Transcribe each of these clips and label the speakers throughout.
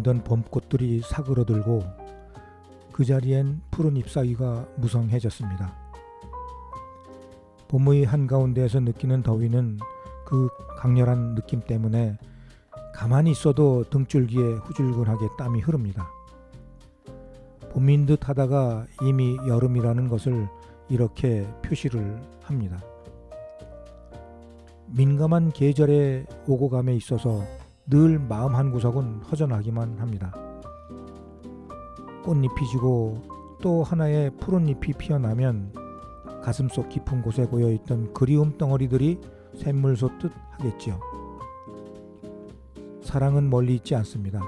Speaker 1: 무성하던 봄꽃들이 사그러들고 그 자리엔 푸른 잎사귀가 무성해졌습니다. 봄의 한가운데에서 느끼는 더위는 그 강렬한 느낌 때문에 가만히 있어도 등줄기에 후줄근하게 땀이 흐릅니다. 봄인 듯 하다가 이미 여름이라는 것을 이렇게 표시를 합니다. 민감한 계절의 오고 감에 있어서 늘 마음 한구석은 허전하기만 합니다. 꽃잎이 지고 또 하나의 푸른 잎이 피어나면 가슴속 깊은 곳에 고여있던 그리움 덩어리들이 샘물 솟듯 하겠지요. 사랑은 멀리 있지 않습니다.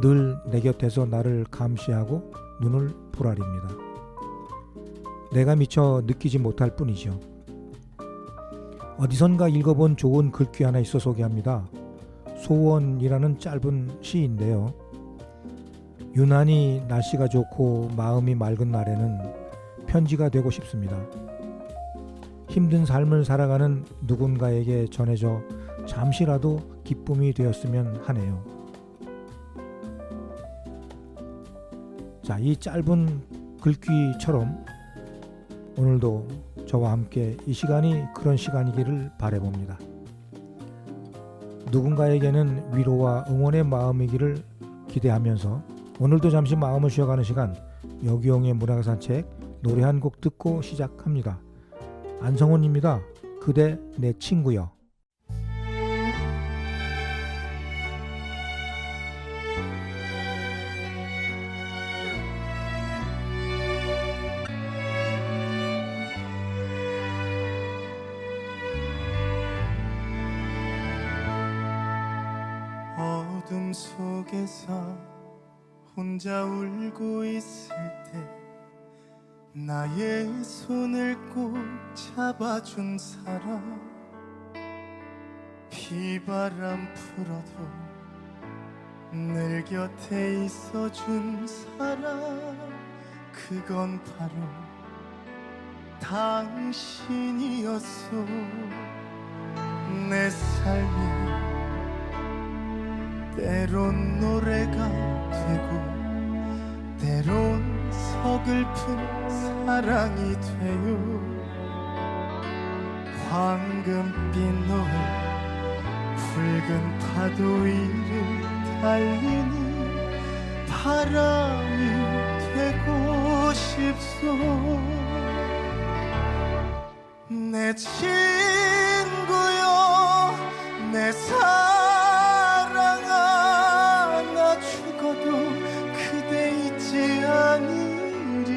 Speaker 1: 늘 내 곁에서 나를 감시하고 눈을 부라립니다. 내가 미처 느끼지 못할 뿐이죠. 어디선가 읽어본 좋은 글귀 하나 있어 소개합니다. 소원이라는 짧은 시인데요. 유난히 날씨가 좋고 마음이 맑은 날에는 편지가 되고 싶습니다. 힘든 삶을 살아가는 누군가에게 전해져 잠시라도 기쁨이 되었으면 하네요. 자, 이 짧은 글귀처럼 오늘도 저와 함께 이 시간이 그런 시간이기를 바라봅니다. 누군가에게는 위로와 응원의 마음이기를 기대하면서 오늘도 잠시 마음을 쉬어가는 시간, 여기용의 문학의 산책, 노래 한 곡 듣고 시작합니다. 안성훈입니다. 그대 내 친구여.
Speaker 2: 어둠 속에서 혼자 울고 있을 때 나의 손을 꼭 잡아준 사람, 비바람 불어도 늘 곁에 있어준 사람, 그건 바로 당신이었어. 내 삶이 때론 노래가 되고 때론 서글픈 사랑이 돼요. 황금빛 노을 붉은 파도 위를 달리는 바람이 되고 싶소. 내 친구여, 내 사랑아, 나 죽어도 그대 잊지 않으리.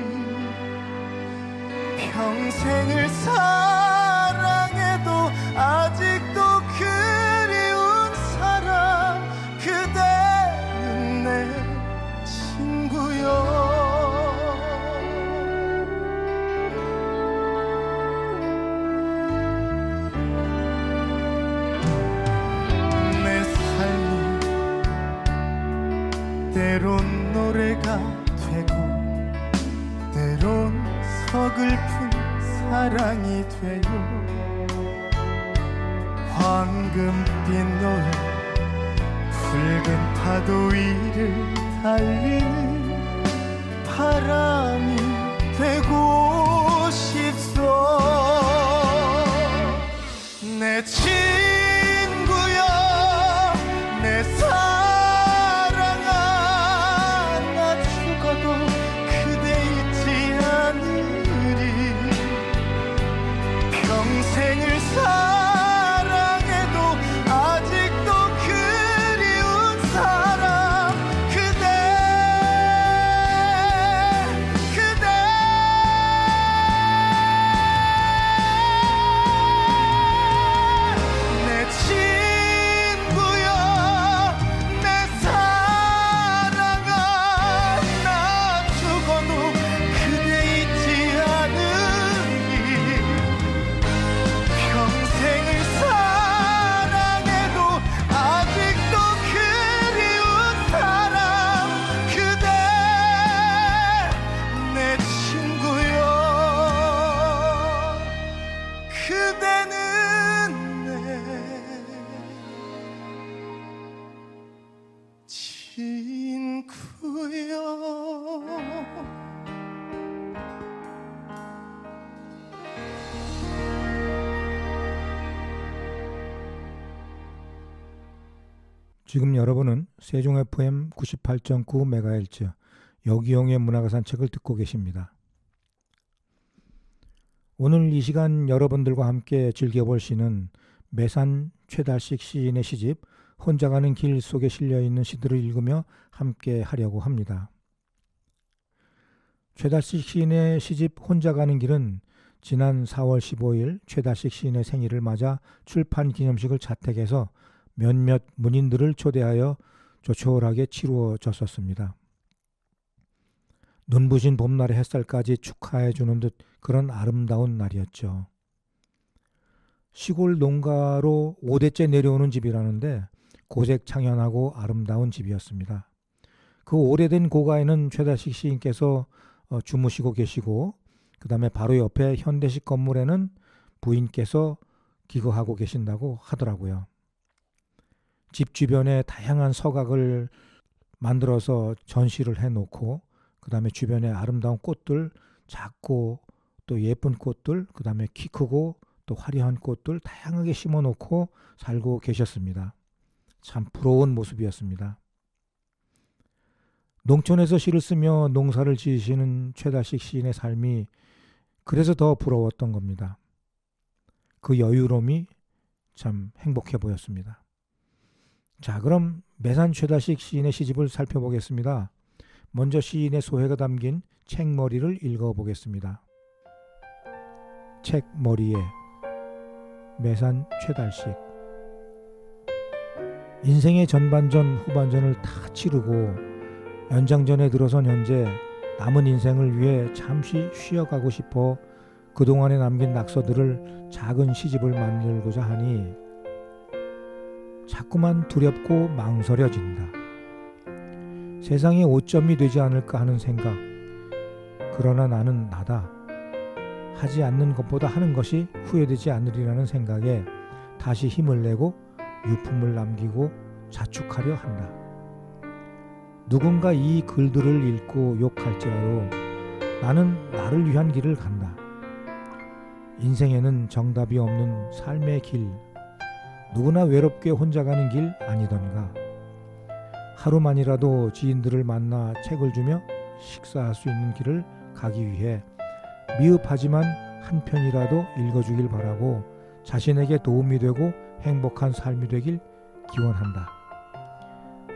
Speaker 2: 평생을 사랑해도 아직도 그리운 사람, 그대는 내 친구여. 내 삶이 때론 노래가 되고 때론 서글픈 사랑이 돼요. 황금빛 노을 붉은 파도 위를 달리는 바람이 되고 싶소. 내 친구여, 내 사랑아, 나 죽어도 그대 잊지 않으리. 평생을 사랑해도 아직도 그리운 사람, 그대
Speaker 1: 지금 여러분은 세종 FM 98.9MHz 여기용의 문화가산 책을 듣고 계십니다. 오늘 이 시간 여러분들과 함께 즐겨볼 시는 매산 최달식 시인의 시집 혼자 가는 길 속에 실려있는 시들을 읽으며 함께 하려고 합니다. 최달식 시인의 시집 혼자 가는 길은 지난 4월 15일 최달식 시인의 생일을 맞아 출판 기념식을 자택에서 몇몇 문인들을 초대하여 조촐하게 치루어졌었습니다. 눈부신 봄날의 햇살까지 축하해 주는 듯 그런 아름다운 날이었죠. 시골 농가로 5대째 내려오는 집이라는데 고색 창연하고 아름다운 집이었습니다. 그 오래된 고가에는 최달식 시인께서 주무시고 계시고 그 다음에 바로 옆에 현대식 건물에는 부인께서 기거하고 계신다고 하더라고요. 집 주변에 다양한 서각을 만들어서 전시를 해놓고 그 다음에 주변에 아름다운 꽃들, 작고 또 예쁜 꽃들, 그 다음에 키 크고 또 화려한 꽃들 다양하게 심어놓고 살고 계셨습니다. 참 부러운 모습이었습니다. 농촌에서 시를 쓰며 농사를 지으시는 최달식 시인의 삶이 그래서 더 부러웠던 겁니다. 그 여유로움이 참 행복해 보였습니다. 자, 그럼 매산 최달식 시인의 시집을 살펴보겠습니다. 먼저 시인의 소회가 담긴 책머리를 읽어보겠습니다. 책머리에 매산 최달식. 인생의 전반전 후반전을 다 치르고 연장전에 들어선 현재 남은 인생을 위해 잠시 쉬어가고 싶어 그동안에 남긴 낙서들을 작은 시집을 만들고자 하니 자꾸만 두렵고 망설여진다. 세상에 오점이 되지 않을까 하는 생각. 그러나 나는 나다. 하지 않는 것보다 하는 것이 후회되지 않으리라는 생각에 다시 힘을 내고 유품을 남기고 자축하려 한다. 누군가 이 글들을 읽고 욕할지라도 나는 나를 위한 길을 간다. 인생에는 정답이 없는 삶의 길, 누구나 외롭게 혼자 가는 길 아니던가. 하루만이라도 지인들을 만나 책을 주며 식사할 수 있는 길을 가기 위해 미흡하지만 한 편이라도 읽어주길 바라고 자신에게 도움이 되고 행복한 삶이 되길 기원한다.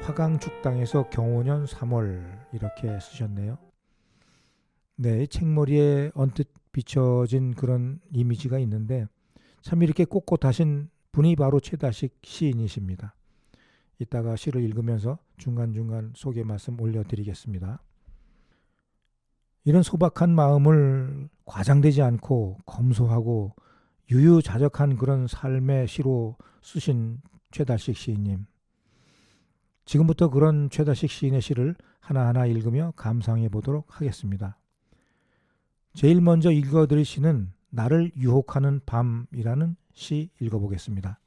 Speaker 1: 화강죽당에서 경호년 3월 이렇게 쓰셨네요. 네, 책머리에 언뜻 비춰진 그런 이미지가 있는데 참 이렇게 꼿꼿하신 분이 바로 최달식 시인이십니다. 이따가 시를 읽으면서 중간중간 소개 말씀 올려드리겠습니다. 이런 소박한 마음을 과장되지 않고 검소하고 유유자적한 그런 삶의 시로 쓰신 최달식 시인님. 지금부터 그런 최달식 시인의 시를 하나하나 읽으며 감상해 보도록 하겠습니다. 제일 먼저 읽어드릴 시는 나를 유혹하는 밤이라는 시 읽어보겠습니다.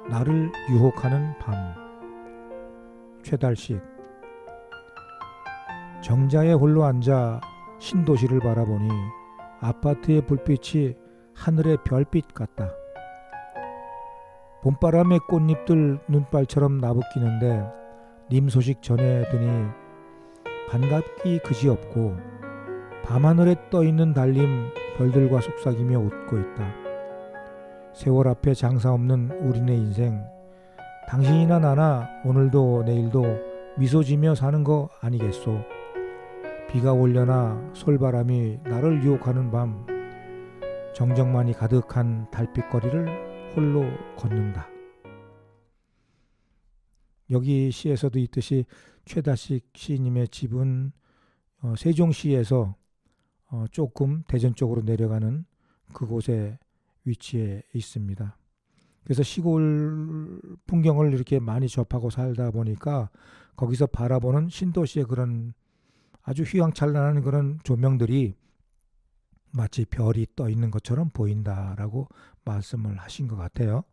Speaker 1: 나를 유혹하는 밤. 최달식. 정자에 홀로 앉아 신도시를 바라보니 아파트의 불빛이 하늘의 별빛 같다. 봄바람의 꽃잎들 눈발처럼 나부끼는데 님 소식 전해드니 반갑기 그지없고 밤하늘에 떠있는 달님 별들과 속삭이며 웃고 있다. 세월 앞에 장사 없는 우리네 인생, 당신이나 나나 오늘도 내일도 미소 지며 사는 거 아니겠소. 비가 올려나 솔바람이 나를 유혹하는 밤, 정적만이 가득한 달빛거리를 홀로 걷는다. 여기 시에서도 있듯이 최달식 시인님의 집은 세종시에서 조금 대전 쪽으로 내려가는 그곳에 위치해 있습니다. 그래서 시골 풍경을 이렇게 많이 접하고 살다 보니까 거기서 바라보는 신도시의 그런 아주 휘황찬란한 그런 조명들이 마치 별이 떠 있는 것처럼 보인다라고 말씀을 하신 것 같아요.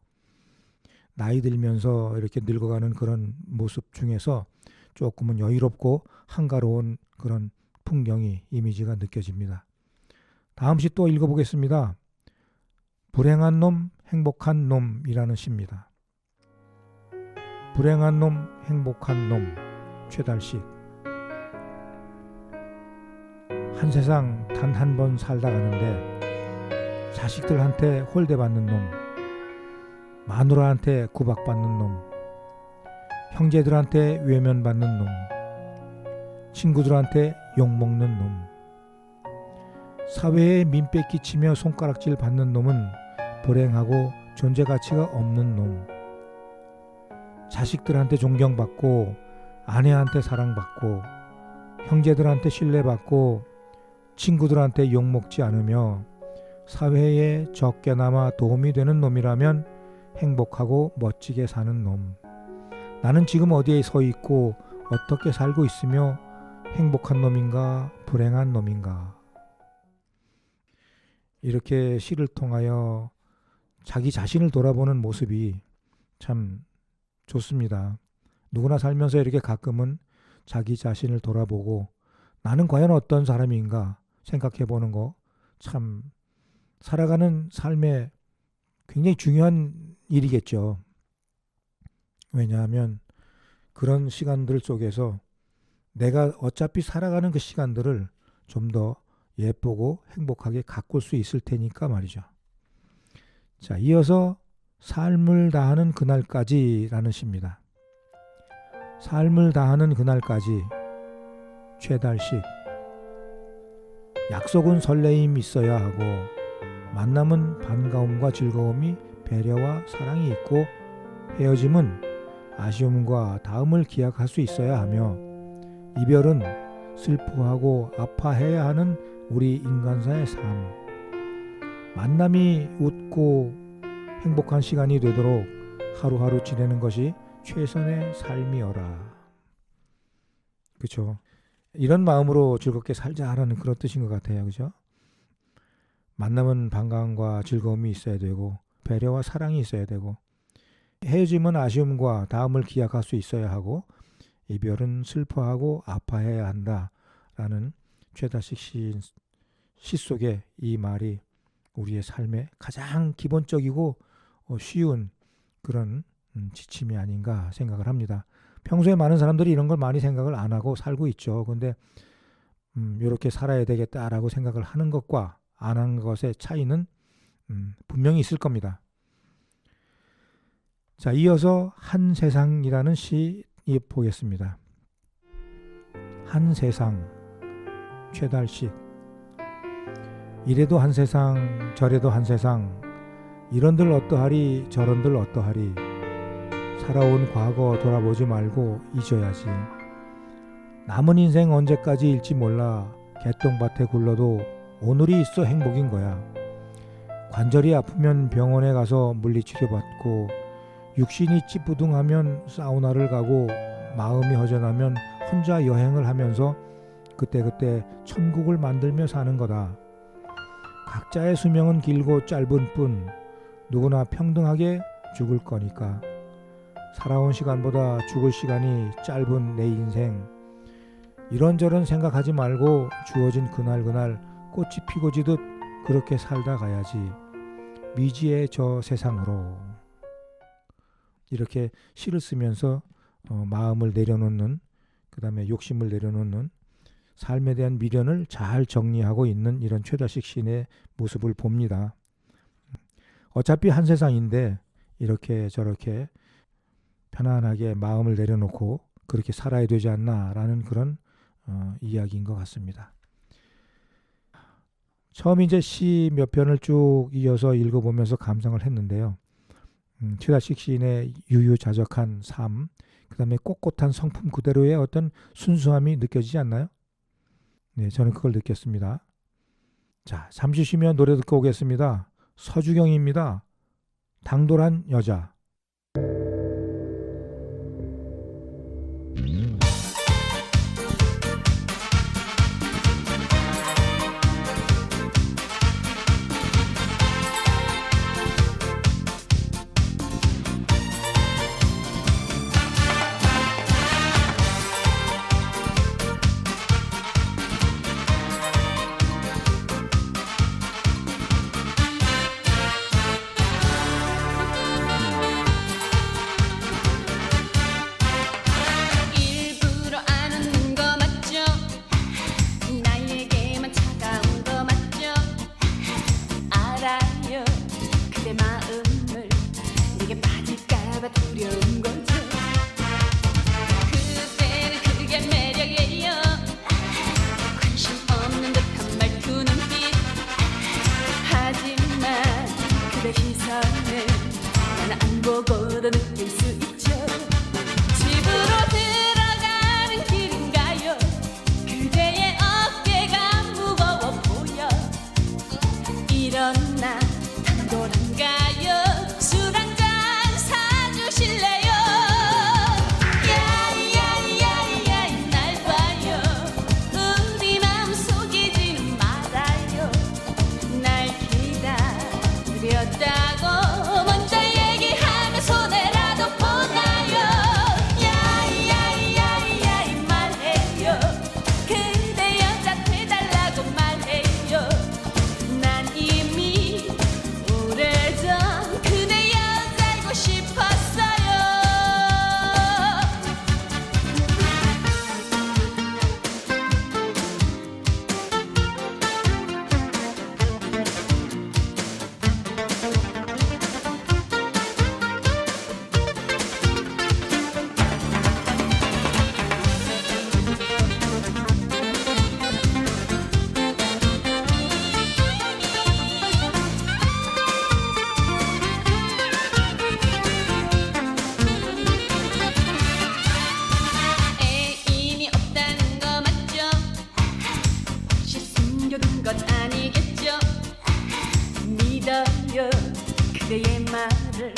Speaker 1: 나이 들면서 이렇게 늙어가는 그런 모습 중에서 조금은 여유롭고 한가로운 그런 풍경이 이미지가 느껴집니다. 다음 시 또 읽어보겠습니다. 불행한 놈, 행복한 놈이라는 시입니다. 불행한 놈, 행복한 놈, 최달식. 한 세상 단 한 번 살다 가는데 자식들한테 홀대받는 놈, 마누라한테 구박받는 놈, 형제들한테 외면받는 놈, 친구들한테 욕먹는 놈, 사회에 민폐 끼치며 손가락질 받는 놈은 불행하고 존재가치가 없는 놈, 자식들한테 존경받고 아내한테 사랑받고 형제들한테 신뢰받고 친구들한테 욕먹지 않으며 사회에 적게나마 도움이 되는 놈이라면 행복하고 멋지게 사는 놈. 나는 지금 어디에 서 있고 어떻게 살고 있으며 행복한 놈인가 불행한 놈인가. 이렇게 시를 통하여 자기 자신을 돌아보는 모습이 참 좋습니다. 누구나 살면서 이렇게 가끔은 자기 자신을 돌아보고 나는 과연 어떤 사람인가 생각해 보는 거 참 살아가는 삶에 굉장히 중요한 일이겠죠. 왜냐하면 그런 시간들 속에서 내가 어차피 살아가는 그 시간들을 좀 더 예쁘고 행복하게 가꿀 수 있을 테니까 말이죠. 자, 이어서 삶을 다하는 그날까지라는 시입니다. 삶을 다하는 그날까지, 최달식. 약속은 설레임 있어야 하고 만남은 반가움과 즐거움이 배려와 사랑이 있고 헤어짐은 아쉬움과 다음을 기약할 수 있어야 하며 이별은 슬퍼하고 아파해야 하는 우리 인간사의 삶. 만남이 웃고 행복한 시간이 되도록 하루하루 지내는 것이 최선의 삶이어라. 그렇죠? 이런 마음으로 즐겁게 살자라는 그런 뜻인 것 같아요. 그죠? 만남은 반가움과 즐거움이 있어야 되고 배려와 사랑이 있어야 되고 헤어짐은 아쉬움과 다음을 기약할 수 있어야 하고 이별은 슬퍼하고 아파해야 한다라는 최달식 시 속에 이 말이 우리의 삶의 가장 기본적이고 쉬운 그런 지침이 아닌가 생각을 합니다. 평소에 많은 사람들이 이런 걸 많이 생각을 안 하고 살고 있죠. 근데 이렇게 살아야 되겠다라고 생각을 하는 것과 안 한 것의 차이는 분명히 있을 겁니다. 자, 이어서 한 세상이라는 시 보겠습니다. 한 세상, 최달식. 이래도 한 세상, 저래도 한 세상, 이런들 어떠하리, 저런들 어떠하리. 살아온 과거 돌아보지 말고 잊어야지. 남은 인생 언제까지 일지 몰라. 개똥밭에 굴러도 오늘이 있어 행복인 거야. 관절이 아프면 병원에 가서 물리치료받고 육신이 찌뿌둥하면 사우나를 가고 마음이 허전하면 혼자 여행을 하면서 그때그때 천국을 만들며 사는 거다. 각자의 수명은 길고 짧은 뿐 누구나 평등하게 죽을 거니까. 살아온 시간보다 죽을 시간이 짧은 내 인생. 이런저런 생각하지 말고 주어진 그날 꽃이 피고 지듯 그렇게 살다 가야지. 미지의 저 세상으로. 이렇게 시를 쓰면서 마음을 내려놓는, 그 다음에 욕심을 내려놓는, 삶에 대한 미련을 잘 정리하고 있는 이런 최달식 시인의 모습을 봅니다. 어차피 한 세상인데 이렇게 저렇게 편안하게 마음을 내려놓고 그렇게 살아야 되지 않나라는 그런 이야기인 것 같습니다. 처음 이제 시 몇 편을 쭉 이어서 읽어보면서 감상을 했는데요. 최달식 시인의 유유자적한 삶, 그 다음에 꼿꼿한 성품 그대로의 어떤 순수함이 느껴지지 않나요? 네, 저는 그걸 느꼈습니다. 자, 잠시 쉬면 노래 듣고 오겠습니다. 서주경입니다. 당돌한 여자.
Speaker 3: 그대 시선을 나는 안 보고도 느낄 수 있죠. 집으로 들어가는 길인가요? 그대의 어깨가 무거워 보여. 이런 나 탁월한가요? 술 한 잔 사주실래요? 야야야야야 날 봐요. 우리 마음 속이지는 말아요. 날 기다렸다고 먼저 얘기하면 손해라도 보나요? 야야야야 말해요. 그대 여자 돼달라고 말해요. 난 이미 오래전 그대 여자이고 싶었어요. 애인이 없다는 거 맞죠? 혹시 숨겨둔 것 아니겠죠? 믿어요 그대의 말을.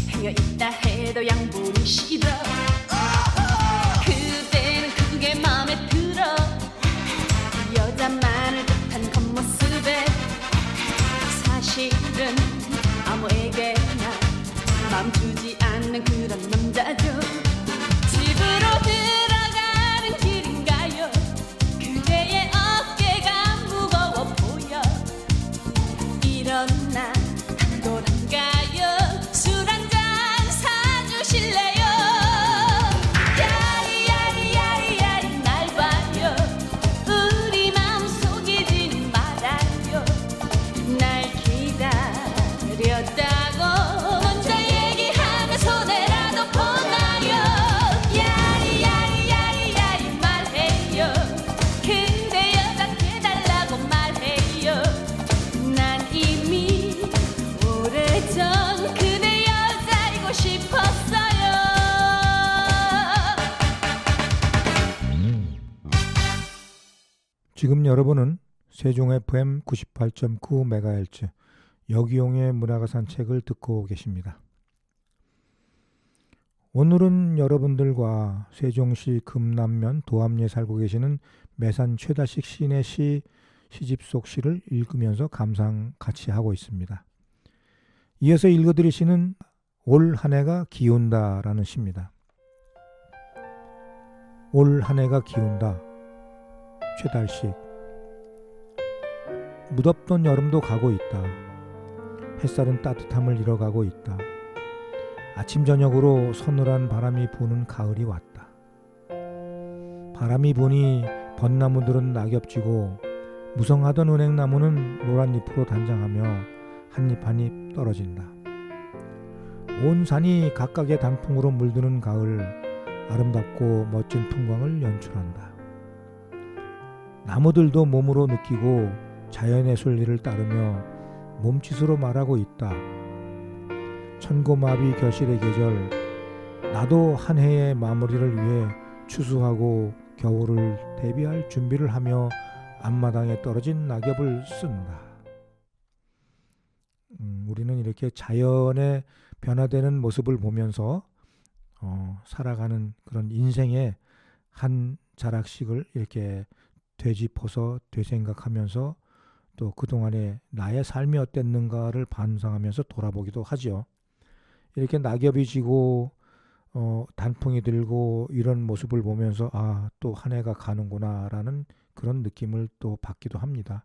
Speaker 3: 행여 있다 해도 양보는 싫어. 그대는 그게 마음에 들어. 여자만을 뜻한 겉모습에 사실은 아무에게나 마음 주지 않는 그런 남자죠. 집으로 들어가는 길인가요? 그대의 어깨가 무거워 보여. 이런 나 탁월한가요? 술 한 잔 사주실래요? 야야야야야 날 봐요. 우리 마음 속이지는 말아요. 날 기다렸다고 먼저 얘기하면 손해라도 보나요? 야야야야야 말해요. 그대 여자 돼달라고 말해요. 난 이미 오래전 그대 여자이고 싶었어요.
Speaker 1: 지금 여러분은 세종 FM 98.9MHz 여기용의 문화가 산책을 듣고 계십니다. 오늘은 여러분들과 세종시 금남면 도암리에 살고 계시는 매산 최달식 시인의 시집 속 시를 읽으면서 감상 같이 하고 있습니다. 이어서 읽어드릴 시는 올 한 해가 기운다라는 시입니다. 올 한 해가 기운다. 최달식. 무덥던 여름도 가고 있다. 햇살은 따뜻함을 잃어가고 있다. 아침 저녁으로 서늘한 바람이 부는 가을이 왔다. 바람이 부니 벚나무들은 낙엽지고 무성하던 은행나무는 노란 잎으로 단장하며 한잎 한잎 떨어진다. 온 산이 각각의 단풍으로 물드는 가을, 아름답고 멋진 풍광을 연출한다. 나무들도 몸으로 느끼고 자연의 순리를 따르며 몸짓으로 말하고 있다. 천고마비 결실의 계절, 나도 한 해의 마무리를 위해 추수하고 겨울을 대비할 준비를 하며 앞마당에 떨어진 낙엽을 쓴다. 우리는 이렇게 자연의 변화되는 모습을 보면서 살아가는 그런 인생의 한 자락씩을 이렇게 되짚어서 되생각하면서 또 그동안에 나의 삶이 어땠는가를 반성하면서 돌아보기도 하죠. 이렇게 낙엽이 지고 단풍이 들고 이런 모습을 보면서 또 한 해가 가는구나 라는 그런 느낌을 또 받기도 합니다.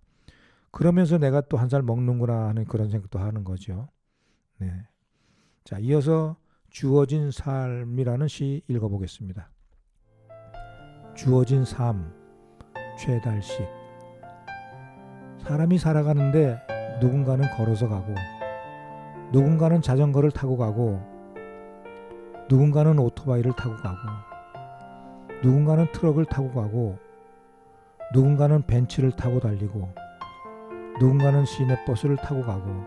Speaker 1: 그러면서 내가 또 한 살 먹는구나 하는 그런 생각도 하는 거죠. 네. 자, 이어서 주어진 삶이라는 시 읽어보겠습니다. 주어진 삶, 최달식. 사람이 살아가는데 누군가는 걸어서 가고, 누군가는 자전거를 타고 가고, 누군가는 오토바이를 타고 가고, 누군가는 트럭을 타고 가고, 누군가는 벤츠를 타고 달리고, 누군가는 시내버스를 타고 가고,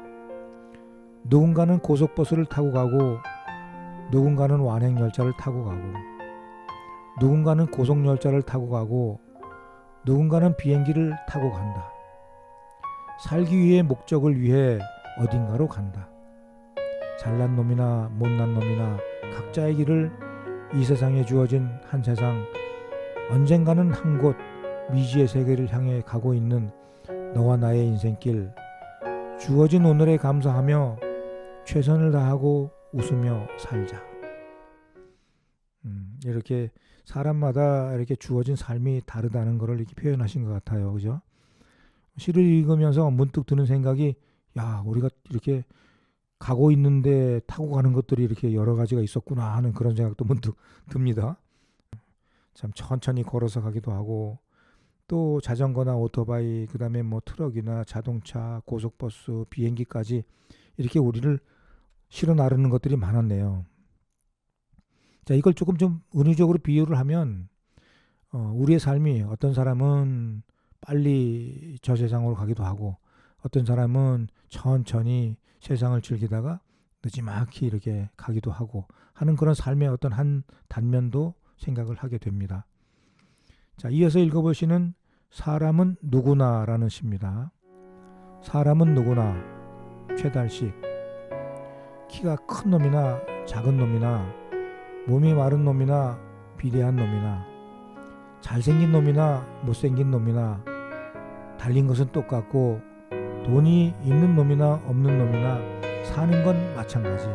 Speaker 1: 누군가는 고속버스를 타고 가고 누군가는 완행열차를 타고 가고 누군가는 고속열차를 타고 가고 누군가는 비행기를 타고 간다. 살기 위해 목적을 위해 어딘가로 간다. 잘난 놈이나 못난 놈이나 각자의 길을 이 세상에 주어진 한 세상, 언젠가는 한 곳 미지의 세계를 향해 가고 있는 너와 나의 인생길, 주어진 오늘에 감사하며 최선을 다하고 웃으며 살자. 이렇게 사람마다 이렇게 주어진 삶이 다르다는 것을 이렇게 표현하신 것 같아요. 그죠? 시를 읽으면서 문득 드는 생각이, 야, 우리가 이렇게 가고 있는데 타고 가는 것들이 이렇게 여러 가지가 있었구나 하는 그런 생각도 문득 듭니다. 참 천천히 걸어서 가기도 하고, 또 자전거나 오토바이, 그 다음에 뭐 트럭이나 자동차, 고속버스, 비행기까지 이렇게 우리를 실어 나르는 것들이 많았네요. 자, 이걸 조금 좀 은유적으로 비유를 하면, 우리의 삶이 어떤 사람은 빨리 저 세상으로 가기도 하고, 어떤 사람은 천천히 세상을 즐기다가 느지막이 이렇게 가기도 하고 하는 그런 삶의 어떤 한 단면도 생각을 하게 됩니다. 자, 이어서 읽어보시는 사람은 누구나라는 시입니다. 사람은 누구나, 최달식. 키가 큰 놈이나 작은 놈이나, 몸이 마른 놈이나 비대한 놈이나, 잘생긴 놈이나 못생긴 놈이나, 달린 것은 똑같고 돈이 있는 놈이나 없는 놈이나 사는 건 마찬가지.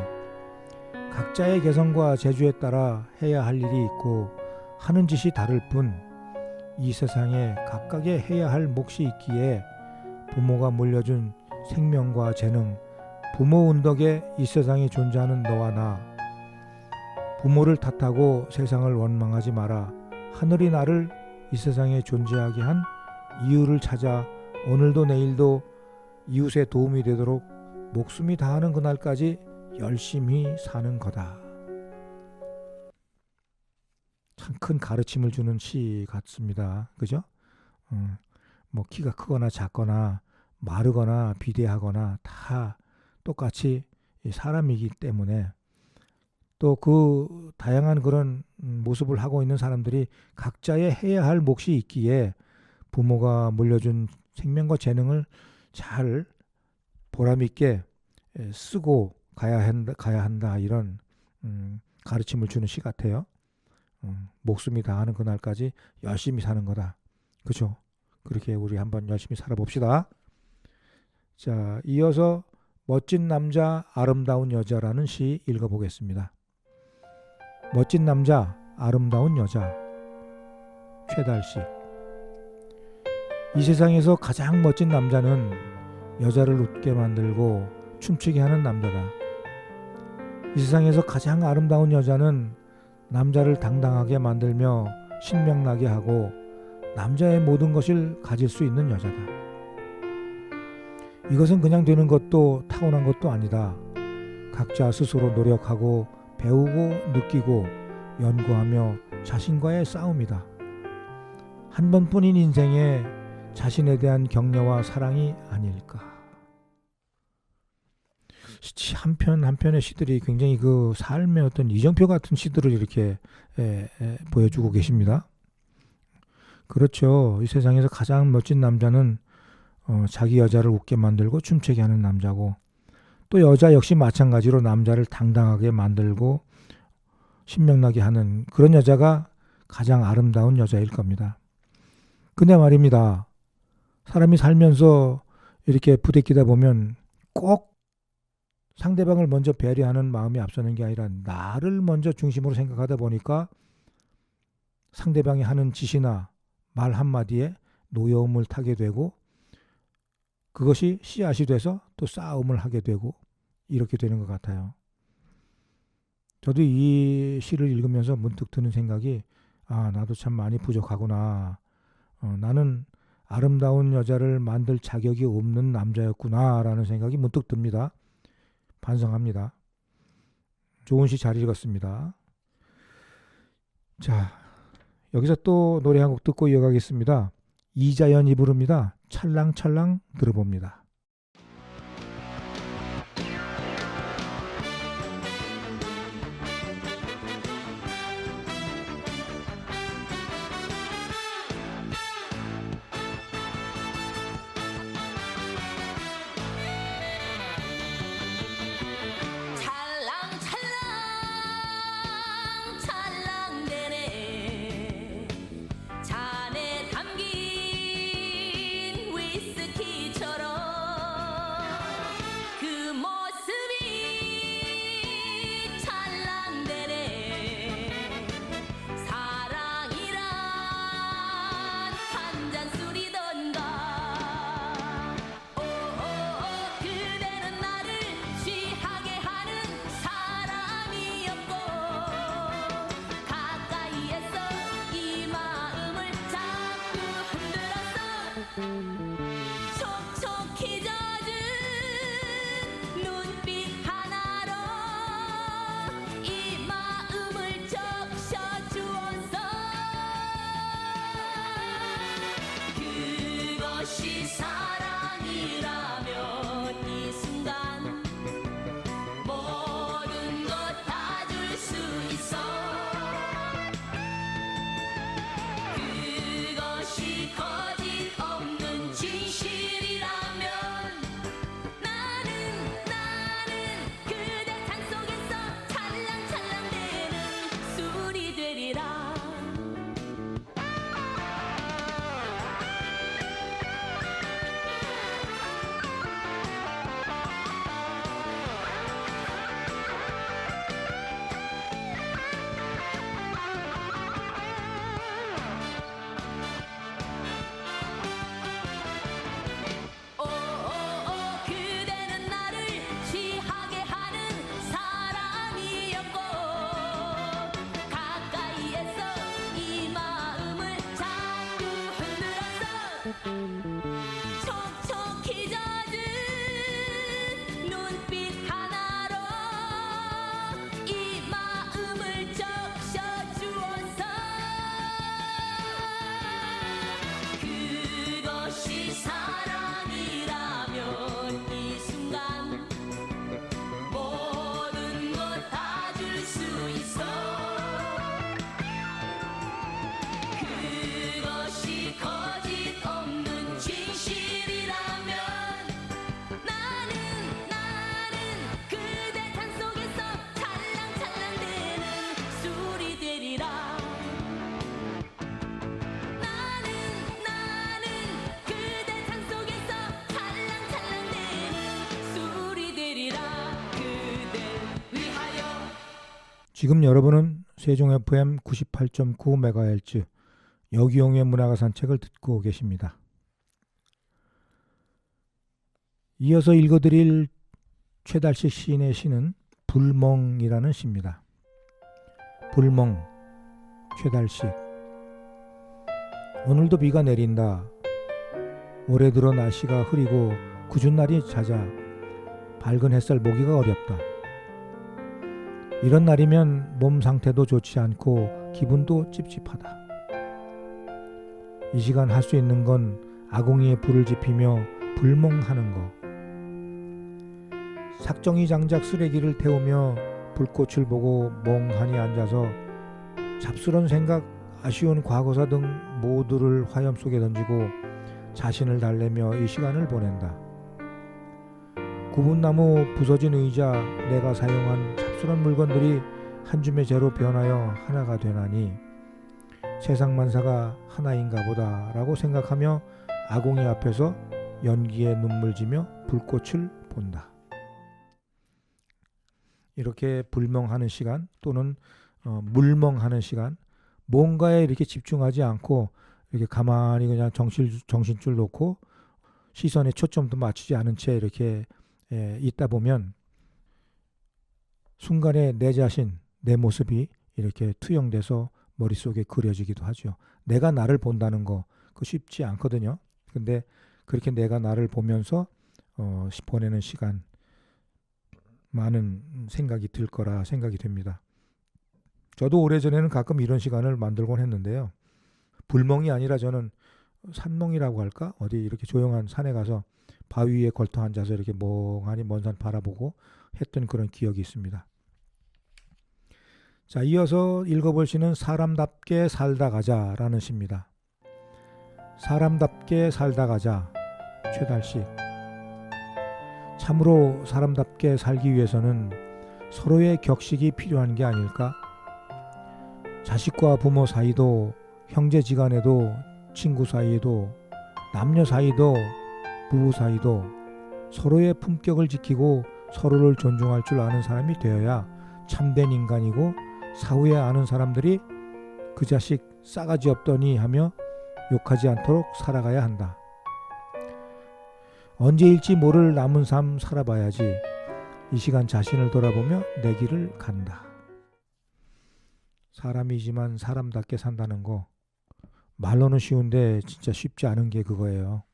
Speaker 1: 각자의 개성과 재주에 따라 해야 할 일이 있고 하는 짓이 다를 뿐, 이 세상에 각각의 해야 할 몫이 있기에 부모가 물려준 생명과 재능, 부모 운덕에 이 세상에 존재하는 너와 나, 부모를 탓하고 세상을 원망하지 마라. 하늘이 나를 이 세상에 존재하게 한 이유를 찾아 오늘도 내일도 이웃에 도움이 되도록 목숨이 다하는 그날까지 열심히 사는 거다. 참 큰 가르침을 주는 시 같습니다. 그죠? 뭐 키가 크거나 작거나 마르거나 비대하거나 다 똑같이 사람이기 때문에, 또 그 다양한 그런 모습을 하고 있는 사람들이 각자의 해야 할 몫이 있기에 부모가 물려준 생명과 재능을 잘 보람있게 쓰고 가야 한다 이런 가르침을 주는 시 같아요. 목숨이 다하는 그날까지 열심히 사는 거다. 그죠? 그렇게 우리 한번 열심히 살아봅시다. 자, 이어서 멋진 남자 아름다운 여자라는 시 읽어보겠습니다. 멋진 남자 아름다운 여자, 최달식. 이 세상에서 가장 멋진 남자는 여자를 웃게 만들고 춤추게 하는 남자다. 이 세상에서 가장 아름다운 여자는 남자를 당당하게 만들며 신명나게 하고 남자의 모든 것을 가질 수 있는 여자다. 이것은 그냥 되는 것도 타고난 것도 아니다. 각자 스스로 노력하고 배우고 느끼고 연구하며 자신과의 싸움이다. 한 번뿐인 인생에 자신에 대한 격려와 사랑이 아닐까. 한 편의 시들이 굉장히 그 삶의 어떤 이정표 같은 시들을 이렇게 보여주고 계십니다. 그렇죠. 이 세상에서 가장 멋진 남자는 자기 여자를 웃게 만들고 춤추게 하는 남자고, 또 여자 역시 마찬가지로 남자를 당당하게 만들고 신명나게 하는 그런 여자가 가장 아름다운 여자일 겁니다. 근데 말입니다, 사람이 살면서 이렇게 부대끼다 보면 꼭 상대방을 먼저 배려하는 마음이 앞서는 게 아니라 나를 먼저 중심으로 생각하다 보니까 상대방이 하는 짓이나 말 한마디에 노여움을 타게 되고, 그것이 씨앗이 돼서 또 싸움을 하게 되고 이렇게 되는 것 같아요. 저도 이 시를 읽으면서 문득 드는 생각이, 나도 참 많이 부족하구나. 나는 아름다운 여자를 만들 자격이 없는 남자였구나 라는 생각이 문득 듭니다. 반성합니다. 좋은 시 잘 읽었습니다. 자, 여기서 또 노래 한 곡 듣고 이어가겠습니다. 이자연이 부릅니다. 찰랑찰랑 들어봅니다. 지금 여러분은 세종 FM 98.9MHz 여기용의 문화가 산책을 듣고 계십니다. 이어서 읽어드릴 최달식 시인의 시는 불멍이라는 시입니다. 불멍, 최달식. 오늘도 비가 내린다. 올해 들어 날씨가 흐리고 궂은 날이 잦아 밝은 햇살 보기가 어렵다. 이런 날이면 몸 상태도 좋지 않고 기분도 찝찝하다. 이 시간 할 수 있는 건 아궁이에 불을 지피며 불멍하는 거. 삭정이 장작 쓰레기를 태우며 불꽃을 보고 멍하니 앉아서 잡스런 생각, 아쉬운 과거사 등 모두를 화염 속에 던지고 자신을 달래며 이 시간을 보낸다. 굽은 나무, 부서진 의자, 내가 사용한 잡스런 물건들이 한 줌의 재로 변하여 하나가 되나니 세상 만사가 하나인가 보다 라고 생각하며 아궁이 앞에서 연기에 눈물 지며 불꽃을 본다. 이렇게 불멍하는 시간 또는 물멍하는 시간, 뭔가에 이렇게 집중하지 않고 이렇게 가만히 그냥 정신줄 놓고 시선에 초점도 맞추지 않은 채 이렇게 있다 보면 순간에 내 자신, 내 모습이 이렇게 투영돼서 머릿속에 그려지기도 하죠. 내가 나를 본다는 거 그거 쉽지 않거든요. 근데 그렇게 내가 나를 보면서 보내는 시간, 많은 생각이 들 거라 생각이 됩니다. 저도 오래전에는 가끔 이런 시간을 만들곤 했는데요. 불멍이 아니라 저는 산멍이라고 할까? 어디 이렇게 조용한 산에 가서 바위 위에 걸터 앉아서 이렇게 멍하니 먼 산 바라보고 했던 그런 기억이 있습니다. 자, 이어서 읽어볼 시는 사람답게 살다 가자라는 시입니다. 사람답게 살다 가자, 최달식. 참으로 사람답게 살기 위해서는 서로의 격식이 필요한 게 아닐까? 자식과 부모 사이도, 형제지간에도, 친구 사이에도, 남녀 사이도, 부부 사이도 서로의 품격을 지키고 서로를 존중할 줄 아는 사람이 되어야 참된 인간이고, 사후에 아는 사람들이 그 자식 싸가지 없더니 하며 욕하지 않도록 살아가야 한다. 언제일지 모를 남은 삶 살아봐야지. 이 시간 자신을 돌아보며 내 길을 간다. 사람이지만 사람답게 산다는 거 말로는 쉬운데 진짜 쉽지 않은 게 그거예요.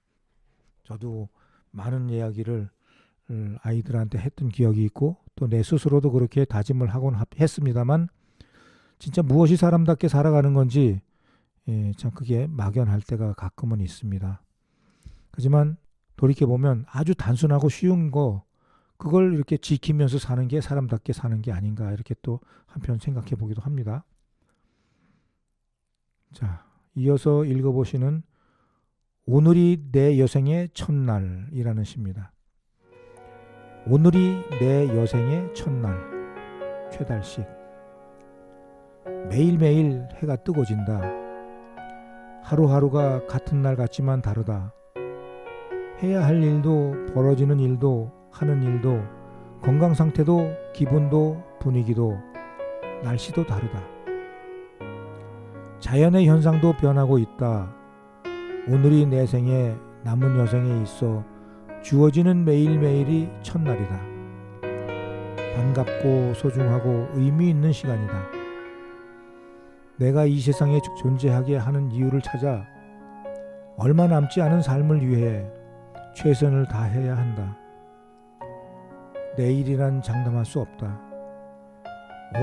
Speaker 1: 저도 많은 이야기를 아이들한테 했던 기억이 있고 또 내 스스로도 그렇게 다짐을 하곤 했습니다만 진짜 무엇이 사람답게 살아가는 건지 참 그게 막연할 때가 가끔은 있습니다. 하지만 돌이켜보면 아주 단순하고 쉬운 거 그걸 이렇게 지키면서 사는 게 사람답게 사는 게 아닌가 이렇게 또 한편 생각해 보기도 합니다. 자, 이어서 읽어보시는 오늘이 내 여생의 첫날이라는 시입니다. 오늘이 내 여생의 첫날, 최달식. 매일매일 해가 뜨고 진다. 하루하루가 같은 날 같지만 다르다. 해야 할 일도 벌어지는 일도 하는 일도 건강 상태도 기분도 분위기도 날씨도 다르다. 자연의 현상도 변하고 있다. 오늘이 내 생에 남은 여생에 있어 주어지는 매일매일이 첫날이다. 반갑고 소중하고 의미 있는 시간이다. 내가 이 세상에 존재하게 하는 이유를 찾아 얼마 남지 않은 삶을 위해 최선을 다해야 한다. 내일이란 장담할 수 없다.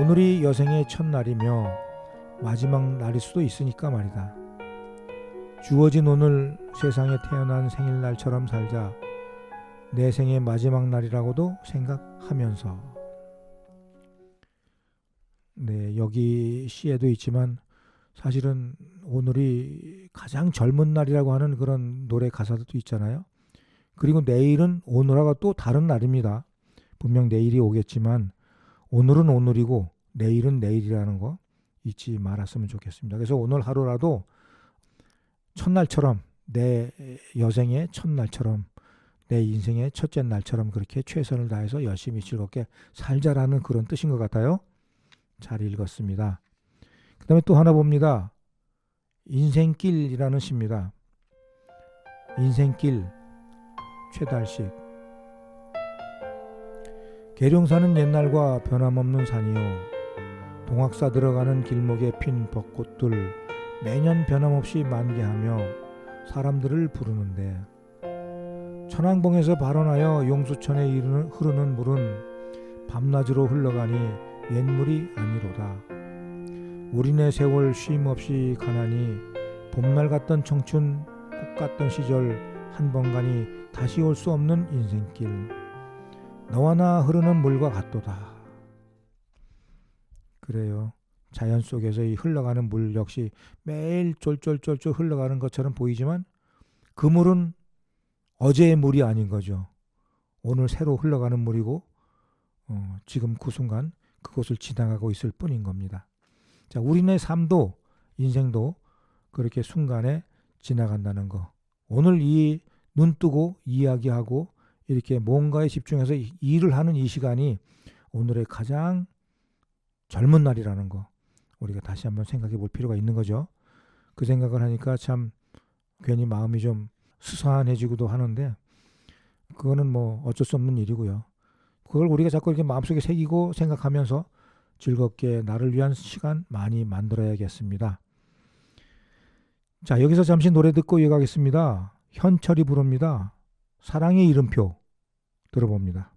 Speaker 1: 오늘이 여생의 첫날이며 마지막 날일 수도 있으니까 말이다. 주어진 오늘 세상에 태어난 생일날처럼 살자. 내 생의 마지막 날이라고도 생각하면서. 네, 여기 시에도 있지만 사실은 오늘이 가장 젊은 날이라고 하는 그런 노래 가사도 있잖아요. 그리고 내일은 오늘하고 또 다른 날입니다. 분명 내일이 오겠지만 오늘은 오늘이고 내일은 내일이라는 거 잊지 말았으면 좋겠습니다. 그래서 오늘 하루라도 첫날처럼 내 여생의 첫날처럼 내 인생의 첫째 날처럼 그렇게 최선을 다해서 열심히 즐겁게 살자라는 그런 뜻인 것 같아요. 잘 읽었습니다. 그 다음에 또 하나 봅니다. 인생길이라는 시입니다. 인생길, 최달식. 계룡산은 옛날과 변함없는 산이요. 동학사 들어가는 길목에 핀 벚꽃들 매년 변함없이 만개하며 사람들을 부르는데, 천왕봉에서 발원하여 용수천에 흐르는 물은 밤낮으로 흘러가니 옛물이 아니로다. 우리네 세월 쉼없이 가나니 봄날 같던 청춘, 꽃 같던 시절 한 번 가니 다시 올 수 없는 인생길. 너와 나 흐르는 물과 같도다. 그래요. 자연 속에서 이 흘러가는 물 역시 매일 쫄쫄쫄쫄 흘러가는 것처럼 보이지만 그 물은 어제의 물이 아닌 거죠. 오늘 새로 흘러가는 물이고 지금 그 순간 그곳을 지나가고 있을 뿐인 겁니다. 자, 우리네 삶도 인생도 그렇게 순간에 지나간다는 거. 오늘 이 눈 뜨고 이야기하고 이렇게 뭔가에 집중해서 일을 하는 이 시간이 오늘의 가장 젊은 날이라는 거 우리가 다시 한번 생각해 볼 필요가 있는 거죠. 그 생각을 하니까 참 괜히 마음이 좀 스산해지기도 하는데 그거는 뭐 어쩔 수 없는 일이고요. 그걸 우리가 자꾸 이렇게 마음속에 새기고 생각하면서 즐겁게 나를 위한 시간 많이 만들어야겠습니다. 자, 여기서 잠시 노래 듣고 이어가겠습니다. 현철이 부릅니다. 사랑의 이름표 들어봅니다.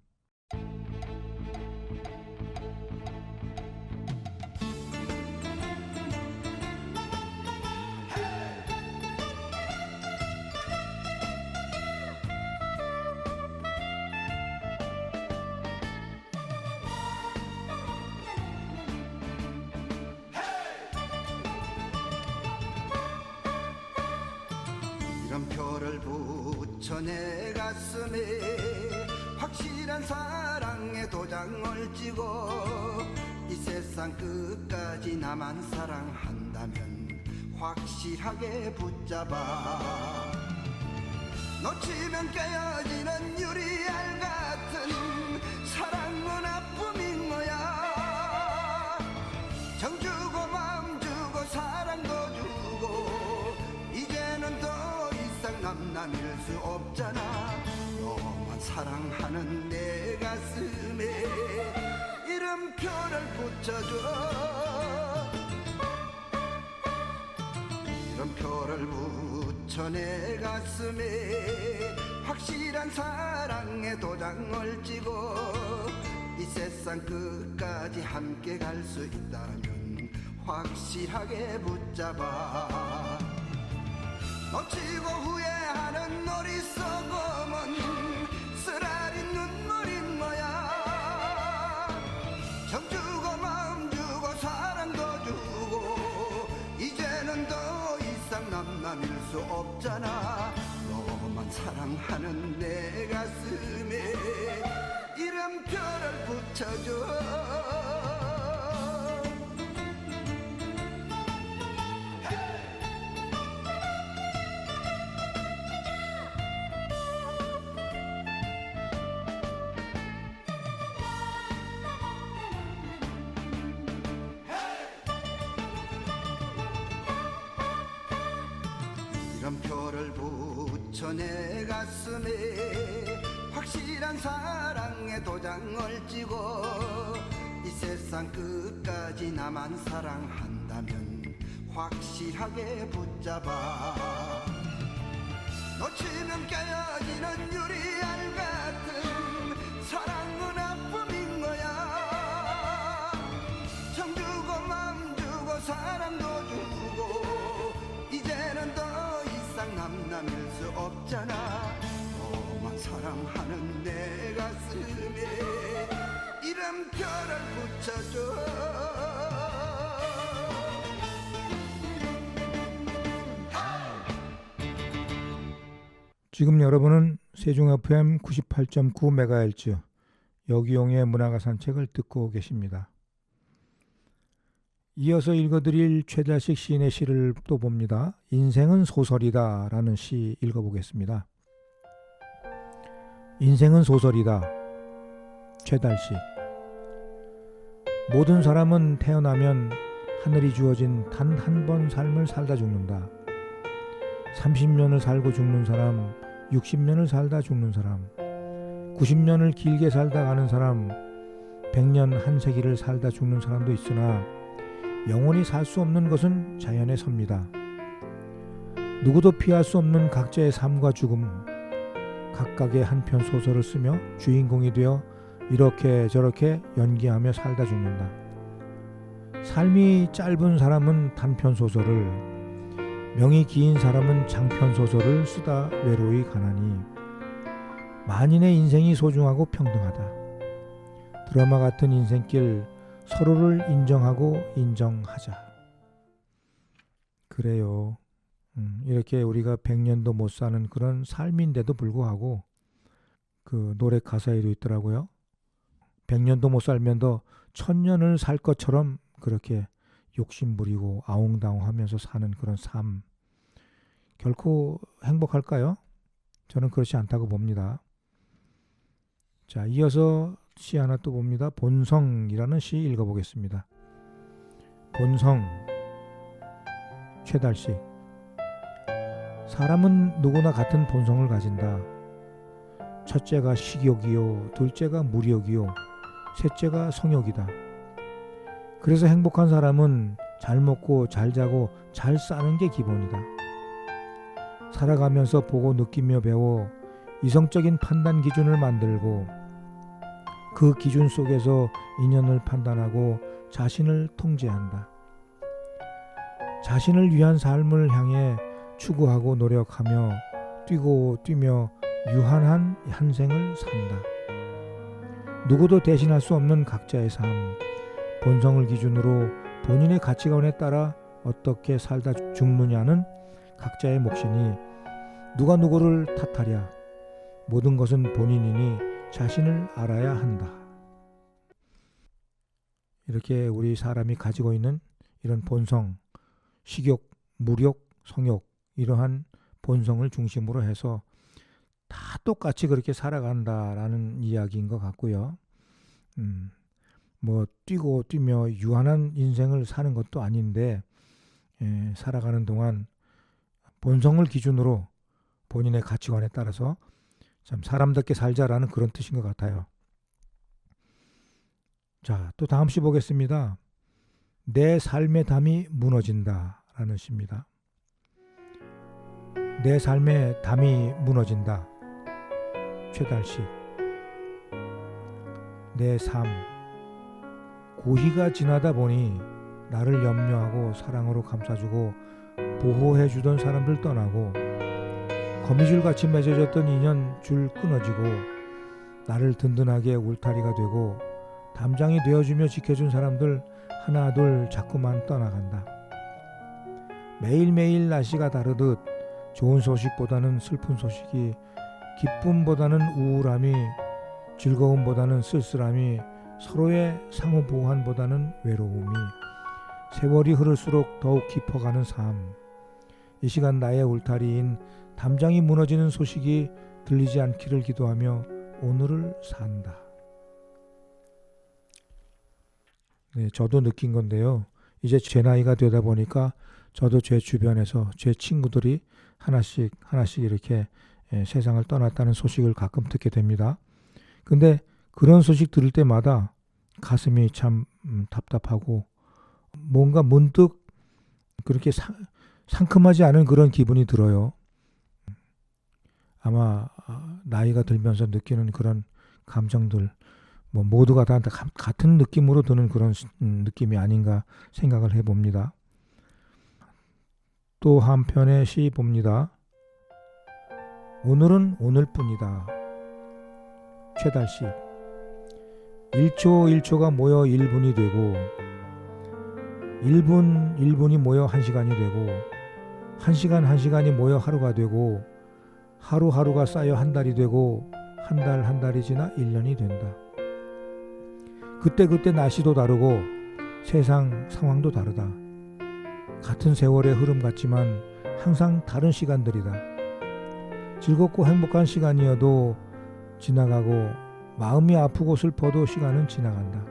Speaker 2: 이름표를 붙여 내 가슴에 확실한 사랑의 도장을 찍어 이 세상 끝까지 나만 사랑한다면 확실하게 붙잡아. 놓치면 깨어지는 유리알 같은 사랑은 아픔인 거야. 정 주고 마음 주고 사랑도 주고 이제는 더 이상 남남일 수 없잖아. 너만 사랑하는 내 가슴에 이름표를 붙여줘. 이름표를 붙여 내 가슴에 확실한 사랑의 도장을 찍어 이 세상 끝까지 함께 갈 수 있다면 확실하게 붙잡아. 놓치고 후회하는 어리석음은 쓰라린 눈물인 거야. 정 주고 마음 주고 사랑도 주고 이제는 더 이상 남남일 수 없잖아. 너만 사랑하는 내 가슴에 이름표를 붙여줘. 이름표를 붙여 내 가슴에 확실한 사랑의 도장을 찍어 이 세상 끝까지 나만 사랑한다면 확실하게 붙잡아. 놓치면 깨어지는 유리알 같은 사랑은 아픔인 거야. 정 주고 마음 주고 사랑도 주고 이제는 더 이상 남남일 수 없잖아. 너만 사랑하는 내 가슴에 이름표를 붙여줘.
Speaker 1: 지금 여러분은 세종 FM 98.9MHz 여기용의 문화가 산책을 듣고 계십니다. 이어서 읽어드릴 최달식 시인의 시를 또 봅니다. 인생은 소설이다 라는 시 읽어보겠습니다. 인생은 소설이다. 최달식. 모든 사람은 태어나면 하늘이 주어진 단 한 번 삶을 살다 죽는다. 30년을 살고 죽는 사람, 60년을 살다 죽는 사람, 90년을 길게 살다 가는 사람, 100년 한 세기를 살다 죽는 사람도 있으나 영원히 살 수 없는 것은 자연의 섭니다. 누구도 피할 수 없는 각자의 삶과 죽음, 각각의 한편 소설을 쓰며 주인공이 되어 이렇게 저렇게 연기하며 살다 죽는다. 삶이 짧은 사람은 단편 소설을, 명이 긴 사람은 장편 소설을 쓰다 외로이 가나니 만인의 인생이 소중하고 평등하다. 드라마 같은 인생길 서로를 인정하고 인정하자. 그래요. 이렇게 우리가 100년도 못 사는 그런 삶인데도 불구하고 그 노래 가사에도 있더라고요. 100년도 못 살면도 1000년을 살 것처럼 그렇게 욕심부리고 아웅다웅하면서 사는 그런 삶, 결코 행복할까요? 저는 그렇지 않다고 봅니다. 자, 이어서 시 하나 또 봅니다. 본성이라는 시 읽어보겠습니다. 본성, 최달식. 사람은 누구나 같은 본성을 가진다. 첫째가 식욕이요, 둘째가 물욕이요, 셋째가 성욕이다. 그래서 행복한 사람은 잘 먹고 잘 자고 잘 사는 게 기본이다. 살아가면서 보고 느끼며 배워 이성적인 판단 기준을 만들고 그 기준 속에서 인연을 판단하고 자신을 통제한다. 자신을 위한 삶을 향해 추구하고 노력하며 뛰고 뛰며 유한한 한 생을 산다. 누구도 대신할 수 없는 각자의 삶, 본성을 기준으로 본인의 가치관에 따라 어떻게 살다 죽느냐는 각자의 몫이니 누가 누구를 탓하랴. 모든 것은 본인이니 자신을 알아야 한다. 이렇게 우리 사람이 가지고 있는 이런 본성, 식욕, 물욕, 성욕, 이러한 본성을 중심으로 해서 다 똑같이 그렇게 살아간다라는 이야기인 것 같고요. 뭐 뛰고 뛰며 유한한 인생을 사는 것도 아닌데 살아가는 동안 본성을 기준으로 본인의 가치관에 따라서 참 사람답게 살자라는 그런 뜻인 것 같아요. 자, 또 다음 시 보겠습니다. 내 삶의 담이 무너진다 라는 시입니다. 내 삶의 담이 무너진다. 최달식. 내 삶, 고희가 지나다 보니 나를 염려하고 사랑으로 감싸주고 보호해주던 사람들 떠나고 거미줄같이 맺어졌던 인연 줄 끊어지고 나를 든든하게 울타리가 되고 담장이 되어주며 지켜준 사람들 하나 둘 자꾸만 떠나간다. 매일매일 날씨가 다르듯 좋은 소식보다는 슬픈 소식이, 기쁨보다는 우울함이, 즐거움보다는 쓸쓸함이, 서로의 상호 보완보다는 외로움이 세월이 흐를수록 더욱 깊어가는 삶. 이 시간 나의 울타리인 담장이 무너지는 소식이 들리지 않기를 기도하며 오늘을 산다. 네, 저도 느낀 건데요. 이제 제 나이가 되다 보니까 저도 제 주변에서 제 친구들이 하나씩 이렇게 세상을 떠났다는 소식을 가끔 듣게 됩니다. 근데 그런 소식 들을 때마다 가슴이 참 답답하고 뭔가 문득 그렇게 상큼하지 않은 그런 기분이 들어요. 아마 나이가 들면서 느끼는 그런 감정들 뭐 모두가 다 같은 느낌으로 드는 그런 느낌이 아닌가 생각을 해봅니다. 또 한편의 시 봅니다. 오늘은 오늘뿐이다. 최달식. 1초 1초가 모여 1분이 되고 1분 1분이 모여 1시간이 되고 1시간 1시간이 모여 하루가 되고 하루 하루가 쌓여 한 달이 되고 한 달 한 달이 지나 1년이 된다. 그때 날씨도 다르고 세상 상황도 다르다. 같은 세월의 흐름 같지만 항상 다른 시간들이다. 즐겁고 행복한 시간이어도 지나가고 마음이 아프고 슬퍼도 시간은 지나간다.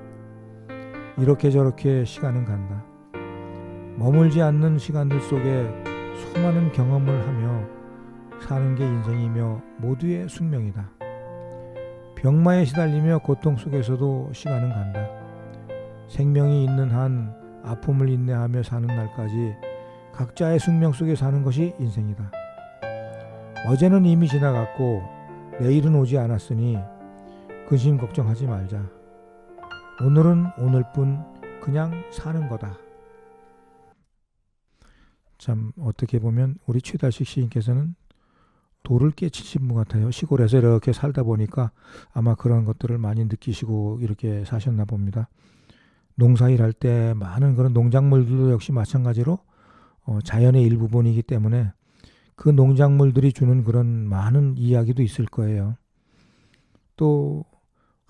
Speaker 1: 이렇게 저렇게 시간은 간다. 머물지 않는 시간들 속에 수많은 경험을 하며 사는 게 인생이며 모두의 숙명이다. 병마에 시달리며 고통 속에서도 시간은 간다. 생명이 있는 한 아픔을 인내하며 사는 날까지 각자의 숙명 속에 사는 것이 인생이다. 어제는 이미 지나갔고 내일은 오지 않았으니 근심 걱정하지 말자. 오늘은 오늘뿐 그냥 사는 거다. 참 어떻게 보면 우리 최달식 시인께서는 도를 깨치신 분 같아요. 시골에서 이렇게 살다 보니까 아마 그런 것들을 많이 느끼시고 이렇게 사셨나 봅니다. 농사일 할 때 많은 그런 농작물들도 역시 마찬가지로 자연의 일부분이기 때문에 그 농작물들이 주는 그런 많은 이야기도 있을 거예요. 또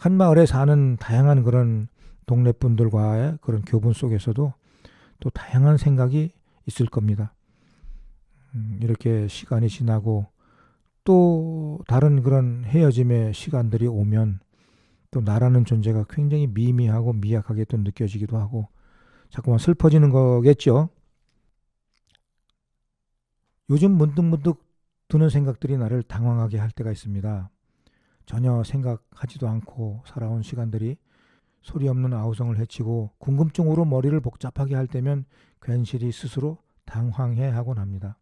Speaker 1: 한 마을에 사는 다양한 그런 동네 분들과의 그런 교분 속에서도 또 다양한 생각이 있을 겁니다. 이렇게 시간이 지나고 또 다른 그런 헤어짐의 시간들이 오면 또 나라는 존재가 굉장히 미미하고 미약하게 또 느껴지기도 하고 자꾸만 슬퍼지는 거겠죠. 요즘 문득문득 드는 생각들이 나를 당황하게 할 때가 있습니다. 전혀 생각하지도 않고 살아온 시간들이 소리 없는 아우성을 헤치고 궁금증으로 머리를 복잡하게 할 때면 괜시리 스스로 당황해 하곤 합니다.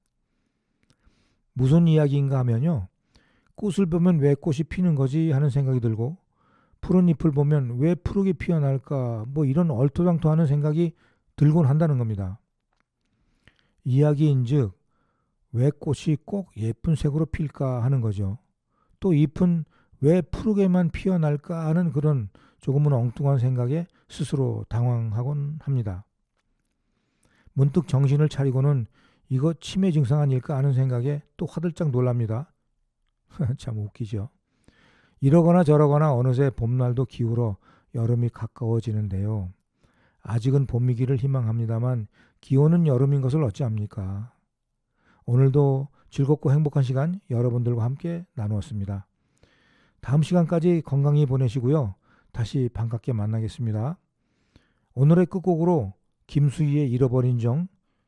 Speaker 1: 무슨 이야기인가 하면요. 꽃을 보면 왜 꽃이 피는 거지 하는 생각이 들고 푸른 잎을 보면 왜 푸르게 피어날까 뭐 이런 얼토당토하는 생각이 들곤 한다는 겁니다. 이야기인즉 왜 꽃이 꼭 예쁜 색으로 필까 하는 거죠. 또 잎은 왜 푸르게만 피어날까 하는 그런 조금은 엉뚱한 생각에 스스로 당황하곤 합니다. 문득 정신을 차리고는 이거 치매 증상 아닐까 하는 생각에 또 화들짝 놀랍니다. 참 웃기죠. 이러거나 저러거나 어느새 봄날도 기울어 여름이 가까워지는데요. 아직은 봄이기를 희망합니다만 기온은 여름인 것을 어찌합니까? 오늘도 즐겁고 행복한 시간 여러분들과 함께 나누었습니다. 다음 시간까지 건강히 보내시고요. 다시 반갑게 만나겠습니다. 오늘의 끝곡으로 김수희의 잃어버린 정,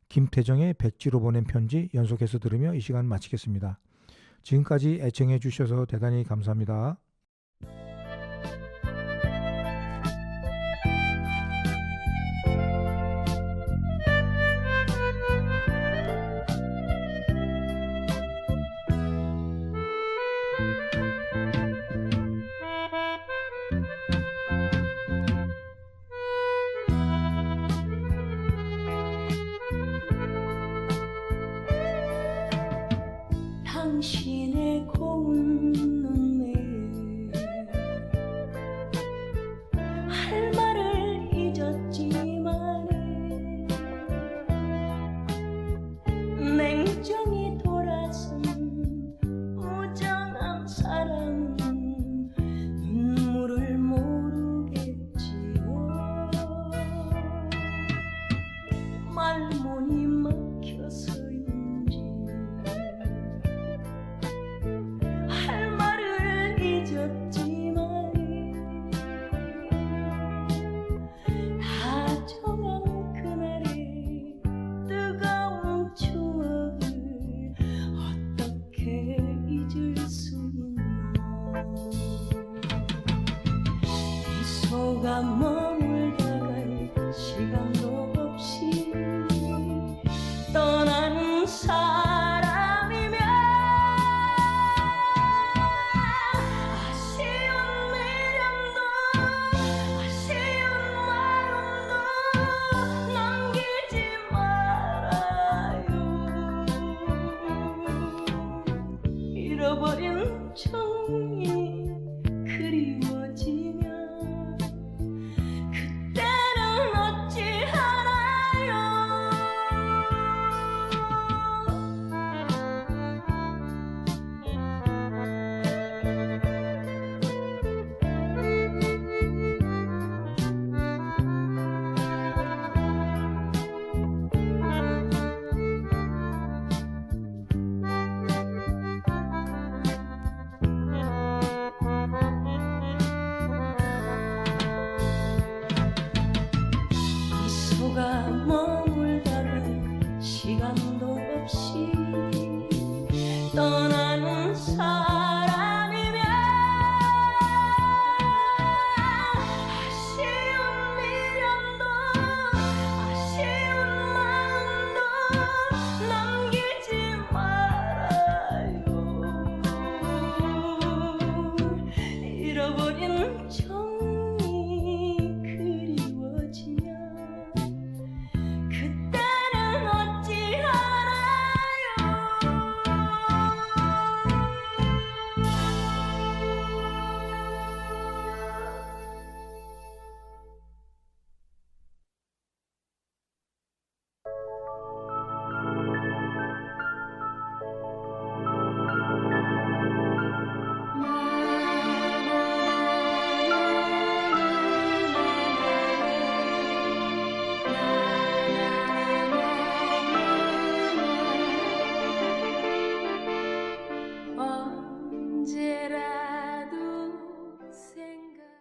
Speaker 1: 김태정의 백지로 보낸 편지 연속해서 들으며 이 시간 마치겠습니다. 지금까지 애청해 주셔서 대단히 감사합니다.
Speaker 4: 당신의 고운 눈에 할 말을 잊었지만 냉정히 돌아선 무정한 사랑은 눈물을 모르겠지요. 말문이 막혀서인지 할 말을 잊었지만 다정한 그날의 뜨거운 추억을 어떻게 잊을 수 있나. 미소가 머물다갈 시간도 없이 떠나는 사람이면 아쉬운 미련도 아쉬운 마음도 남기지 말아요. 잃어버린 정이 그리워지면 그 우린 정말